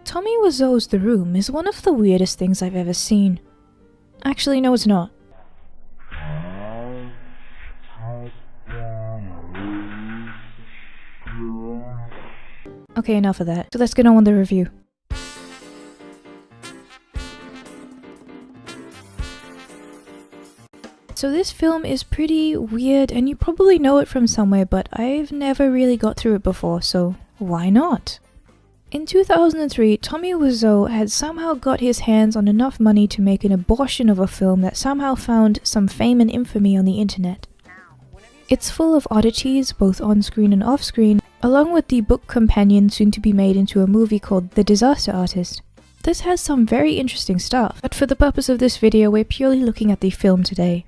Tommy Wiseau's The Room is one of the weirdest things I've ever seen. Actually, no, it's not. Okay, enough of that. So let's get on with the review. So this film is pretty weird, and you probably know it from somewhere, but I've never really got through it before, so why not? In 2003, Tommy Wiseau had somehow got his hands on enough money to make an abortion of a film that somehow found some fame and infamy on the internet. It's full of oddities, both on-screen and off-screen, along with the book companion soon to be made into a movie called The Disaster Artist. This has some very interesting stuff, but for the purpose of this video, we're purely looking at the film today.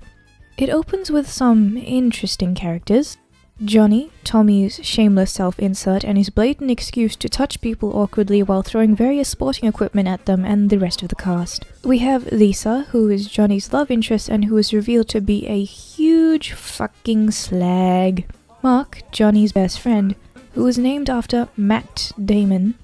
It opens with some interesting characters. Johnny, Tommy's shameless self-insert and his blatant excuse to touch people awkwardly while throwing various sporting equipment at them, and the rest of the cast. We have Lisa, who is Johnny's love interest and who is revealed to be a huge fucking slag. Mark, Johnny's best friend, who is named after Matt Damon,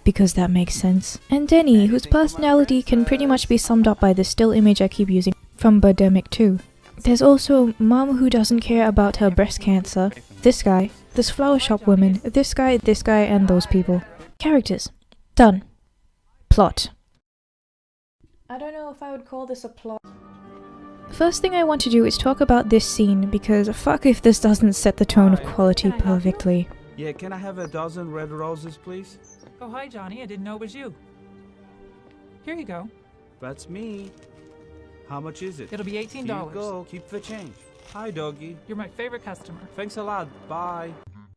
because that makes sense. And Denny, whose personality can pretty much be summed up by the still image I keep using from Birdemic 2. There's also Mom who doesn't care about her breast cancer, this guy, this flower shop woman, this guy, and those people. Characters. Done. Plot. I don't know if I would call this a plot. First thing I want to do is talk about this scene, because fuck if this doesn't set the tone of quality perfectly. Yeah, can I have a dozen red roses, please? Oh, hi, Johnny. I didn't know it was you. Here you go. That's me. How much is it? It'll be $18. Here you go. Keep the change. Hi, doggy. You're my favorite customer. Thanks a lot. Bye.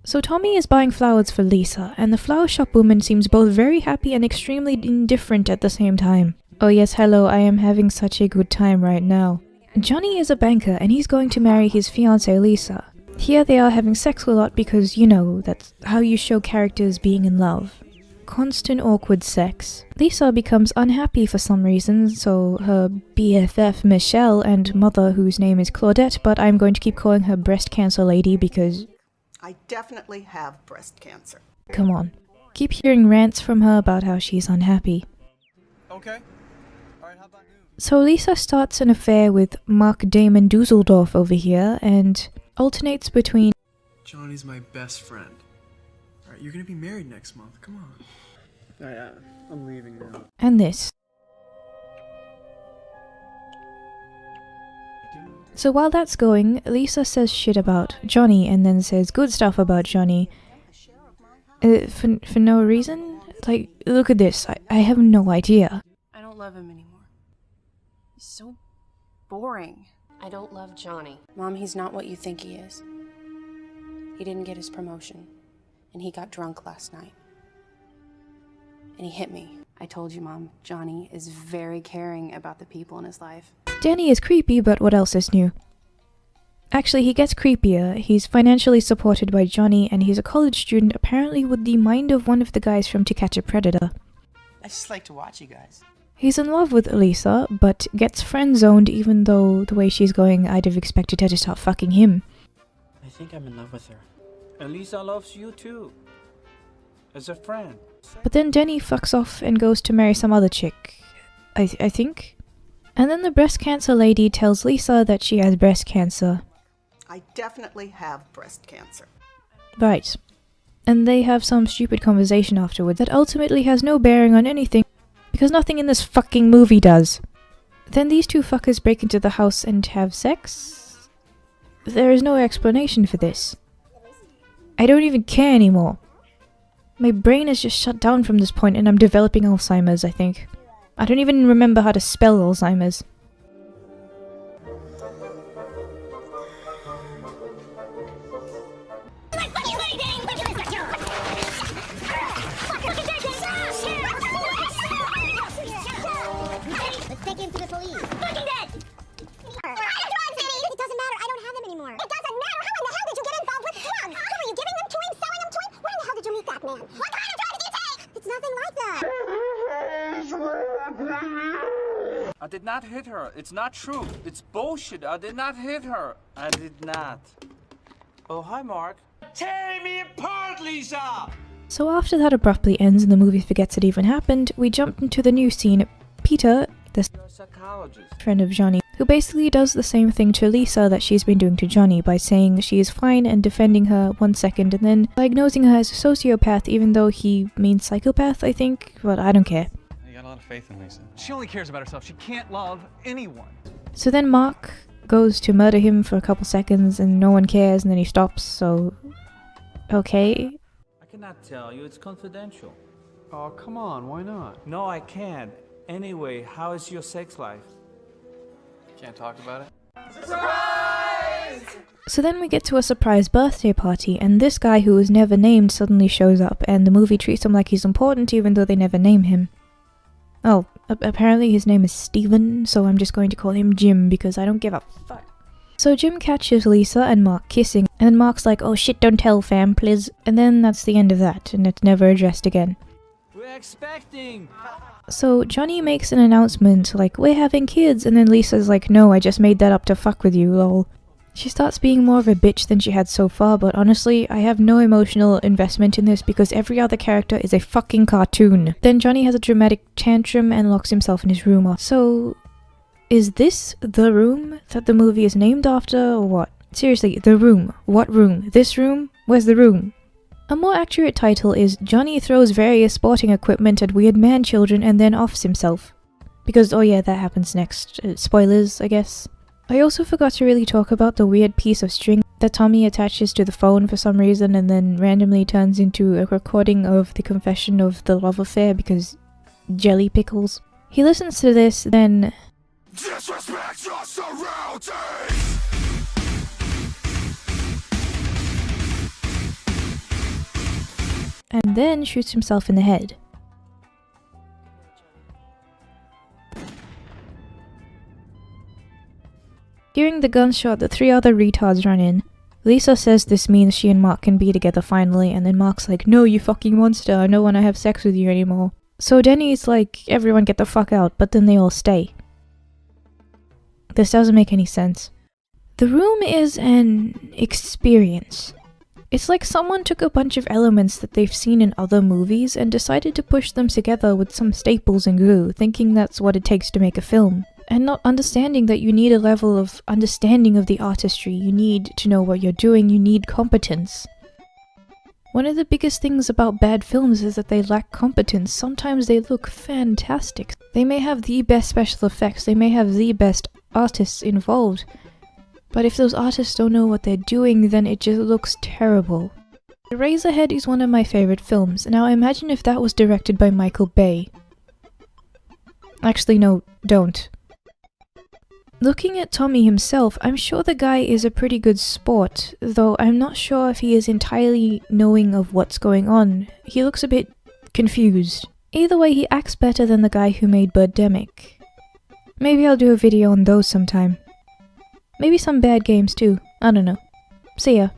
So Tommy is buying flowers for Lisa, and the flower shop woman seems both very happy and extremely indifferent at the same time. Oh yes, hello, I am having such a good time right now. Johnny is a banker, and he's going to marry his fiancée Lisa. Here they are having sex a lot because, you know, that's how you show characters being in love. Constant awkward sex. Lisa becomes unhappy for some reason, so her BFF Michelle and mother, whose name is Claudette, but I'm going to keep calling her breast cancer lady because... I definitely have breast cancer. Come on. Keep hearing rants from her about how she's unhappy. Okay. Alright, how about you? So Lisa starts an affair with Mark Damon Dusseldorf over here, and alternates between... Johnny's my best friend. Alright, you're gonna be married next month, come on. Alright, I'm leaving now. and this. So while that's going, Lisa says shit about Johnny and then says good stuff about Johnny. For no reason? Like, look at this, I have no idea. I don't love him anymore. He's so boring. I don't love Johnny. Mom, he's not what you think he is. He didn't get his promotion, and he got drunk last night. And he hit me. I told you, Mom, Johnny is very caring about the people in his life. Danny is creepy, but what else is new? Actually, he gets creepier. He's financially supported by Johnny, and he's a college student, apparently with the mind of one of the guys from To Catch a Predator. I just like to watch you guys. He's in love with Lisa, but gets friend-zoned even though the way she's going, I'd have expected her to start fucking him. I think I'm in love with her. And Lisa loves you too. As a friend. But then Denny fucks off and goes to marry some other chick. I think? And then the breast cancer lady tells Lisa that she has breast cancer. I definitely have breast cancer. Right. And they have some stupid conversation afterward that ultimately has no bearing on anything, because nothing in this fucking movie does. Then these two fuckers break into the house and have sex? There is no explanation for this. I don't even care anymore. My brain is just shut down from this point and I'm developing Alzheimer's, I think. I don't even remember how to spell Alzheimer's. I did not hit her. It's not true. It's bullshit. I did not hit her. I did not. Oh, hi, Mark. Tearing me apart, Lisa! So after that abruptly ends and the movie forgets it even happened, we jump into the new scene. Peter, the You're a psychologist. friend of Johnny, who basically does the same thing to Lisa that she's been doing to Johnny by saying she is fine and defending her 1 second and then diagnosing her as a sociopath even though he means psychopath, I think, but I don't care. You got a lot of faith in Lisa. She only cares about herself. She can't love anyone. So then Mark goes to murder him for a couple seconds and no one cares and then he stops, so... okay. I cannot tell you, it's confidential. Oh, come on, why not? No, I can't. Anyway, how is your sex life? Can't talk about it? So then we get to a surprise birthday party, and this guy who was never named suddenly shows up, and the movie treats him like he's important even though they never name him. Oh, apparently his name is Steven, so I'm just going to call him Jim because I don't give a fuck. So Jim catches Lisa and Mark kissing, and then Mark's like, oh shit, don't tell fam, please. And then that's the end of that, and it's never addressed again. We're expecting! So Johnny makes an announcement like, we're having kids, and then Lisa's like, no, I just made that up to fuck with you, lol. She starts being more of a bitch than she had so far, but honestly, I have no emotional investment in this because every other character is a fucking cartoon. Then Johnny has a dramatic tantrum and locks himself in his room. So, is this the room that the movie is named after, or what? Seriously, the room. What room? This room? Where's the room? A more accurate title is Johnny throws various sporting equipment at weird man children and then offs himself. Because, oh yeah, that happens next. Spoilers, I guess. I also forgot to really talk about the weird piece of string that Tommy attaches to the phone for some reason and then randomly turns into a recording of the confession of the love affair because jelly pickles. He listens to this, then... disrespect your surroundings! And then shoots himself in the head. Hearing the gunshot, the three other retards run in. Lisa says this means she and Mark can be together finally, and then Mark's like, no, you fucking monster, I don't want to have sex with you anymore. So Denny's like, everyone get the fuck out, but then they all stay. This doesn't make any sense. The room is an experience. It's like someone took a bunch of elements that they've seen in other movies and decided to push them together with some staples and glue, thinking that's what it takes to make a film. And not understanding that you need a level of understanding of the artistry, you need to know what you're doing, you need competence. One of the biggest things about bad films is that they lack competence. Sometimes they look fantastic. They may have the best special effects, they may have the best artists involved, but if those artists don't know what they're doing, then it just looks terrible. Eraserhead is one of my favorite films. Now imagine if that was directed by Michael Bay. Actually no, don't. Looking at Tommy himself, I'm sure the guy is a pretty good sport, though I'm not sure if he is entirely knowing of what's going on. He looks a bit confused. Either way, he acts better than the guy who made Birdemic. Maybe I'll do a video on those sometime. Maybe some bad games too, I don't know. See ya.